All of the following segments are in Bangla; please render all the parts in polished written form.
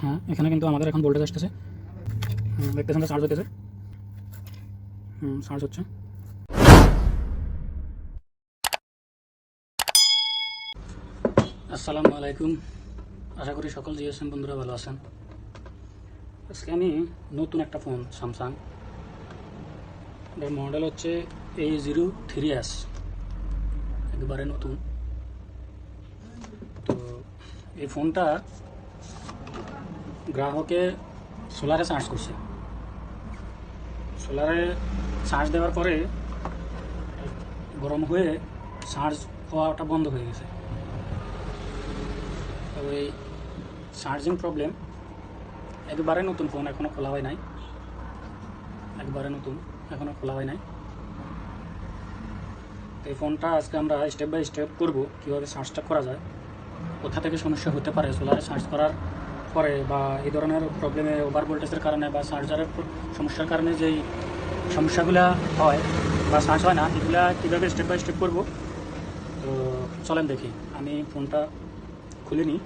হ্যাঁ, এখানে কিন্তু আমাদের এখন ভোল্টেজ আসতেছে, দেখতেছেন চার্জ হতেছে, চার্জ হচ্ছে। আসসালামু আলাইকুম, আশা করি সকল জিএসএম বন্ধুরা ভালো আছেন। আজকে আমি নতুন একটা ফোন, স্যামসাং, এর মডেল হচ্ছে A03s, একেবারে নতুন। তো এই ফোনটা গ্রাহকে সোলারে চার্জ করছে। সোলারে চার্জ দেওয়ার পরে গরম হয়ে চার্জ হওয়াটা বন্ধ হয়ে গেছে। তো এই চার্জিং প্রবলেম, একেবারে নতুন ফোন, এখনও খোলা হয় নাই, একবারে নতুন, এখনও খোলা হয় নাই। তো এই ফোনটা আজকে আমরা স্টেপ বাই স্টেপ করব কীভাবে চার্জটা করা যায়, কোথা থেকে সমস্যা হতে পারে সোলারে চার্জ করার পরে, বা এই ধরনের প্রবলেমে ওভার ভোল্টেজের কারণে বা চার্জারের সমস্যার কারণে যেই সমস্যাগুলো হয় বা চার্জ হয় না, এগুলা কীভাবে স্টেপ বাই স্টেপ করব। তো চলেন দেখি। আমি ফোনটা খুলে নিই।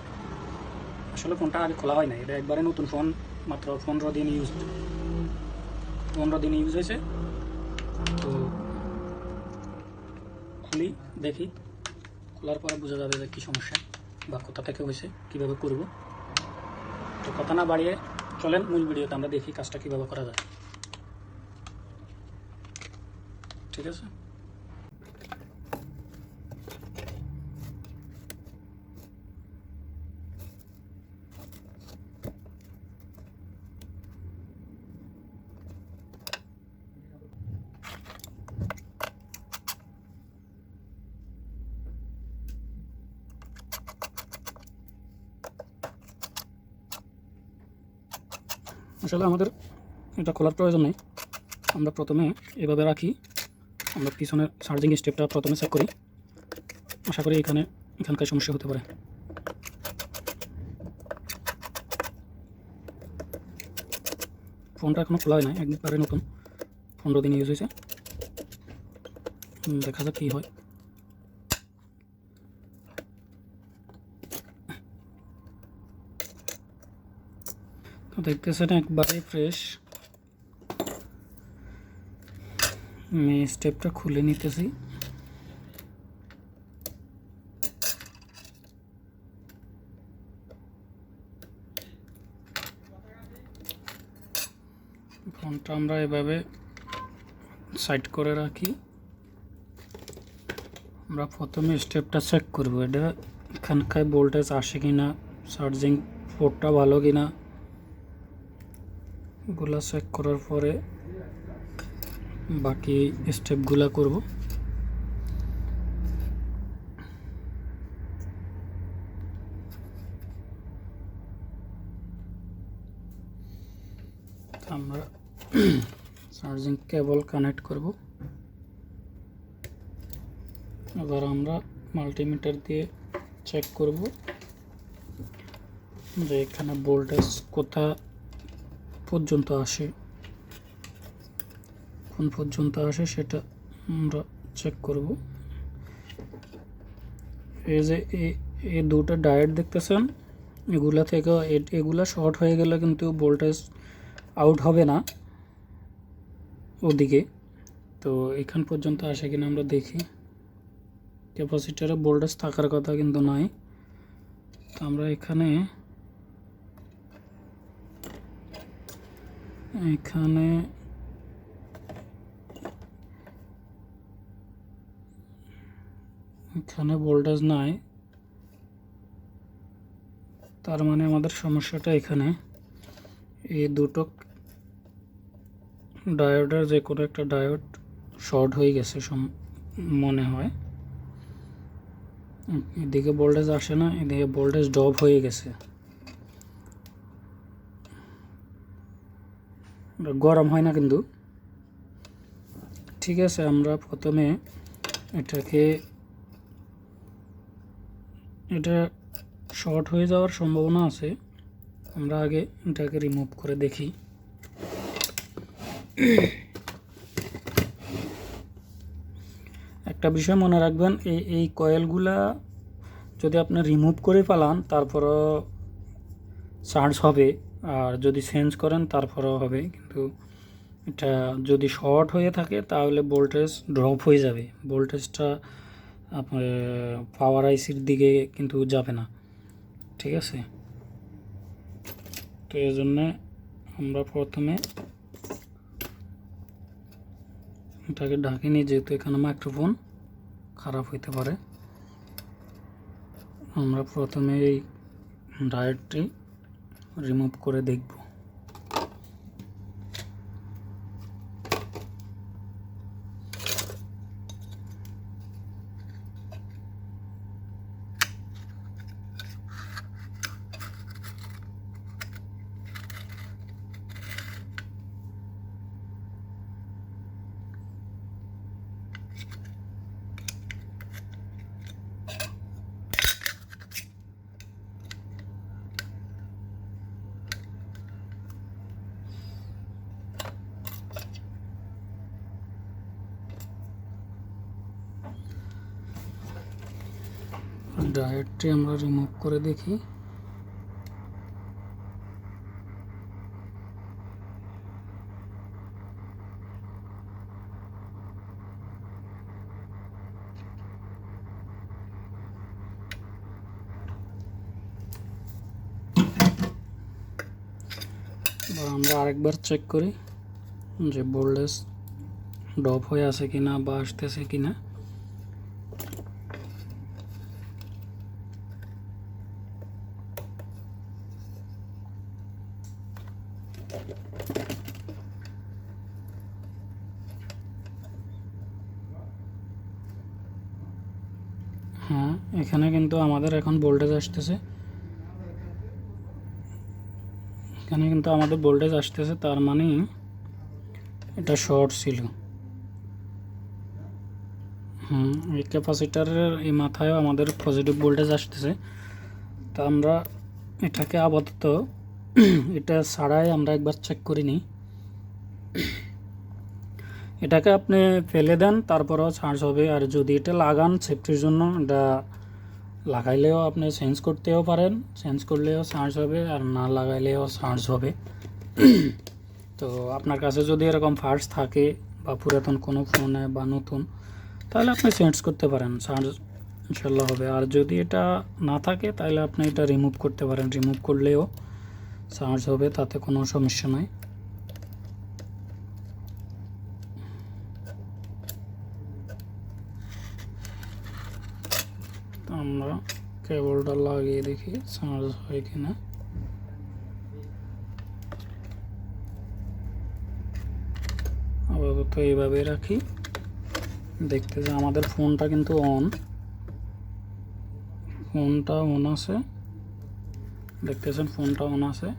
আসলে ফোনটা আগে খোলা হয় না, এটা একবারে নতুন ফোন, মাত্র 15 দিন ইউজ হয়েছে। তো খুলি, দেখি, খোলার পরে বোঝা যাবে যে কী সমস্যা বা কোথা থেকে হয়েছে, কীভাবে করব। তো কথা না বাড়িয়ে চলেন মূল ভিডিওতে আমরা দেখি কাজটা কীভাবে করা যায়। ঠিক আছে। আসলে আমাদের এটা খোলার প্রয়োজন নেই, আমরা প্রথমে এভাবে রাখি। আমরা পিছনের চার্জিং স্টেপটা প্রথমে চেক করি, আশা করি এখানকার সমস্যা হতে পারে। ফোনটা এখনও খোলা হয় না, একবারে নতুন, 15 দিন ইউজ হয়েছে। দেখা যাক কী হয়। তো দেখতেছেন একবারে ফ্রেশ। আমি স্টেপটা খুলে নিতেছি। ফোনটা আমরা এভাবে সাইড করে রাখি। আমরা প্রথমে স্টেপটা চেক করব, এটা এখানকার ভোল্টেজ আসে কিনা, চার্জিং পোর্টটা ভালো কিনা, এগুলা চেক করার পরে বাকি স্টেপগুলা করব। আমরা চার্জিং কেবল কানেক্ট করব। এবার আমরা মাল্টিমিটার দিয়ে চেক করব যে এখানে ভোল্টেজ কোথা পর্যন্ত আসে, কোন পর্যন্ত আসে সেটা আমরা চেক করব। এই যে এই দুটো ডায়োড দেখতেছেন, এগুলা থেকে এগুলা শর্ট হয়ে গেলে কিন্তু ভোল্টেজ আউট হবে না ওদিকে। তো এখান পর্যন্ত আসে কিনা আমরা দেখি। ক্যাপাসিটারে ভোল্টেজ থাকার কথা কিন্তু নাই। তো আমরা এখানে ভোল্টেজ নাই, তার মানে আমাদের সমস্যাটা এখানে। এই দুটো ডায়োডের যে কোনো একটা ডায়োড শর্ট হয়ে গেছে মনে হয়। এদিকে ভোল্টেজ আসে না, এদিকে ভোল্টেজ ড্রপ হয়ে গেছে, গরম হয় না কিন্তু। ঠিক আছে, আমরা প্রথমে এটা শর্ট হয়ে যাওয়ার সম্ভাবনা আছে, আমরা আগে এটাকে রিমুভ করে দেখি। একটা বিষয় মনে রাখবেন, এই কয়েলগুলা যদি আপনি রিমুভ করে ফেলান, তারপরও চার্জ হবে, আর যদি চেঞ্জ করেন তারপরেও হবে, কিন্তু এটা যদি শর্ট হয়ে থাকে তাহলে ভোল্টেজ ড্রপ হয়ে যাবে, ভোল্টেজটা আপনার পাওয়ার আইসির দিকে কিন্তু যাবে না, ঠিক আছে। তো এই জন্যে আমরা প্রথমে এটাকে ঢাকিনি, যেহেতু এখানে মাইক্রোফোন খারাপ হইতে পারে। আমরা প্রথমে এই ডায়োডটি রিমুভ করে দেখব। ডায়োডটি আমরা রিমুভ করে দেখি। আমরা আরেকবার চেক করি যে ভোল্টেজ ড্রপ হয়ে আছে কিনা বা আসতেছে কিনা। হ্যাঁ, এখানে কিন্তু আমাদের এখন ভোল্টেজ আসতেছে, এখানে কিন্তু আমাদের ভোল্টেজ আসতেছে, তার মানে এটা শর্ট ছিল। এই ক্যাপাসিটারের এই মাথায়ও আমাদের পজিটিভ ভোল্টেজ আসতেছে। তা আমরা এটাকে আপাতত এটা ছাড়াই আমরা একবার চেক করে নিই। এটাকে আপনি ফেলে দেন, তারপরেও চার্জ হবে। আর যদি এটা লাগান সেফটির জন্য, এটা লাগাইলেও আপনি চেঞ্জ করতেও পারেন, চেঞ্জ করলেও চার্জ হবে, আর না লাগাইলেও চার্জ হবে। তো আপনার কাছে যদি এরকম পার্টস থাকে বা পুরাতন কোনো ফোনে বা নতুন, তাহলে আপনি চেঞ্জ করতে পারেন, চার্জ ইনশাল্লাহ হবে। আর যদি এটা না থাকে তাহলে আপনি এটা রিমুভ করতে পারেন, রিমুভ করলেও চার্জ হবে, তাতে কোনো সমস্যা নাই। আমরা কেবলটা লাগিয়ে দেখি চার্জ হয় কিনা। আপাতত এইভাবে রাখি, দেখতে যে আমাদের ফোনটা কিন্তু ফোনটা অন আছে, দেখতেছেন ফোনটা অন আছে।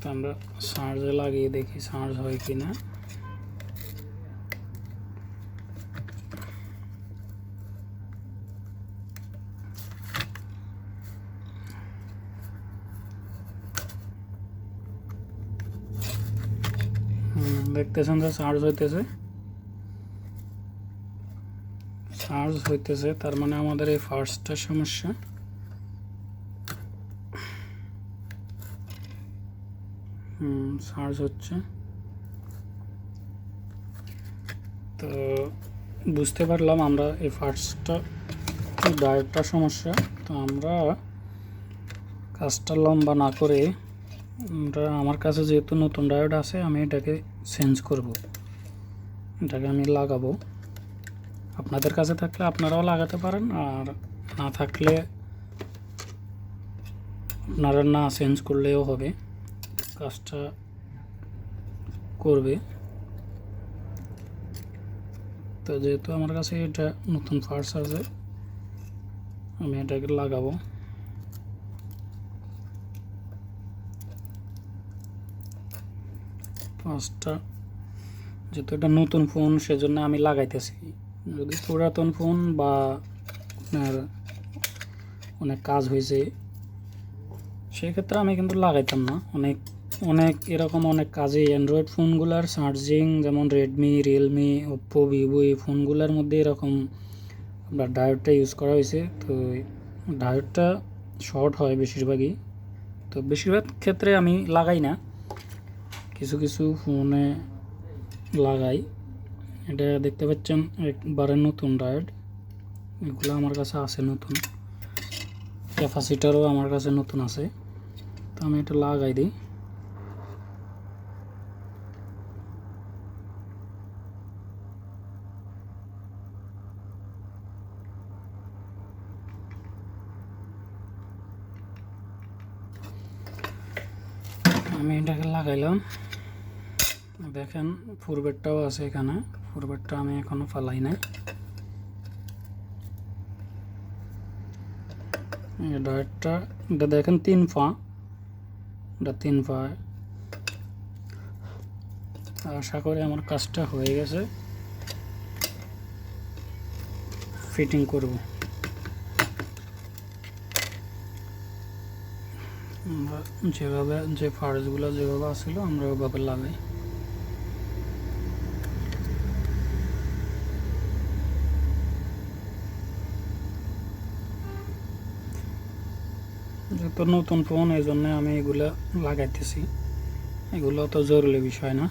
তো আমরা চার্জে লাগিয়ে দেখি চার্জ হয় কিনা। দেখতেছেন যে চার্জ হইতেছে, তার মানে আমাদের এই ফার্স্টটা সমস্যা। চার্জ হচ্ছে, তো বুঝতে পারলাম আমরা এই ফার্স্টটা ডায়োডটা সমস্যা। তো আমরা কাজটা লম্বা না করে আমার কাছে যেহেতু নতুন ডায়োড আছে, আমি এটাকে চেঞ্জ করব, এটাকে আমি লাগাবো। আপনাদের কাছে থাকলে আপনারাও লাগাতে পারেন, আর না থাকলে আপনারা না চেঞ্জ করলেও হবে, কাজটা করবে। তো যেহেতু আমার কাছে এটা নতুন পার্টস আছে, আমি এটাকে লাগাবো। পাঁচটা, যেহেতু এটা নতুন ফোন সেজন্য আমি লাগাইতেছি। যদি পুরাতন ফোন বা আপনার অনেক কাজ হয়েছে সেক্ষেত্রে আমি কিন্তু লাগাইতাম না। অনেক এরকম অনেক কাজে অ্যান্ড্রয়েড ফোনগুলার চার্জিং, যেমন রেডমি, রিয়েলমি, ওপ্পো, ভিভো, এই ফোনগুলোর মধ্যে এরকম বা ডায়োডটা ইউজ করা হয়েছে। তো ডায়োডটা শর্ট হয় বেশিরভাগই, তো বেশিরভাগ ক্ষেত্রে আমি লাগাই না, কিছু কিছু ফোনে লাগাই। এটা দেখতে পাচ্ছেন একবারে নতুন ডায়োড, এগুলো আমার কাছে আছে নতুন, ক্যাপাসিটারও আমার কাছে নতুন আছে। তো আমি এটা লাগাই দিই। আমি এটাকে লাগাইলাম, দেখেন ফোরবেডটাও আছে এখানে, ফোরবেডটা আমি এখনো ফালাই নাই। ডায়োডটা এটা দেখেন 3 পা, এটা 3 পা। আশা করি আমার কাজটা হয়ে গেছে, ফিটিং করব। আমরা যেভাবে যে পার্টসগুলো যেভাবে আসছিল আমরা ওভাবে লাগাই। যেহেতু নতুন ফোন এই জন্য আমি এগুলো লাগাইতেছি, এগুলো তো জরুরি বিষয় না।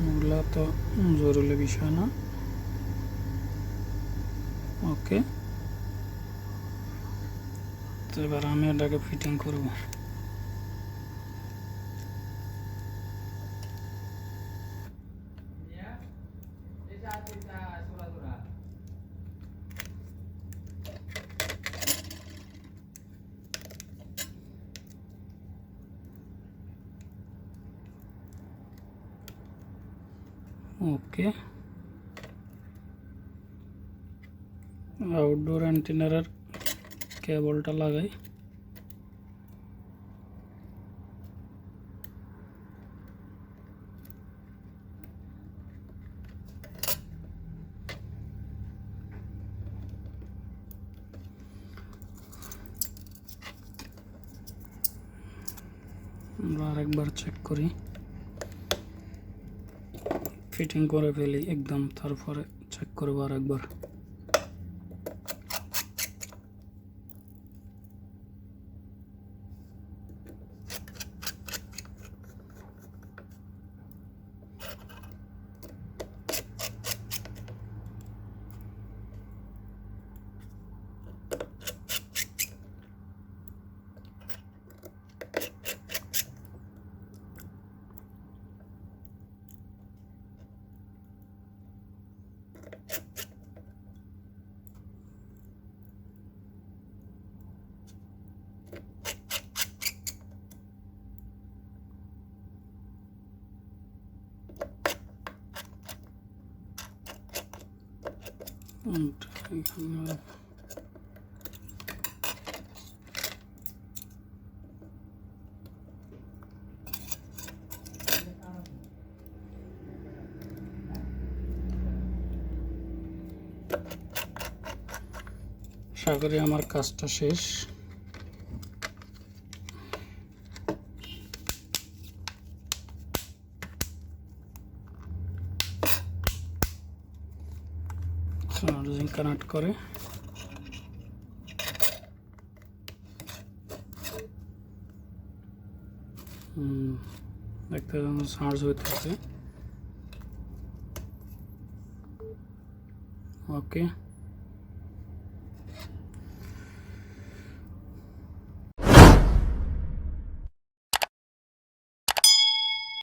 এগুলো তো জরুরি বিষয় না। ওকে, তো এবার আমি এটাকে ফিটিং করব। ওকে, আউটডোর অ্যান্টেনার কেবলটা লাগাই। আমরা আরেকবার চেক করি, ফিটিং করে ফেলি একদম, তারপরে চেক করবো আরেকবার। আশা করি আমার কাজটা শেষ। চার্জিং কানেক্ট করে দেখতে চার্জ হইতেছে। ওকে।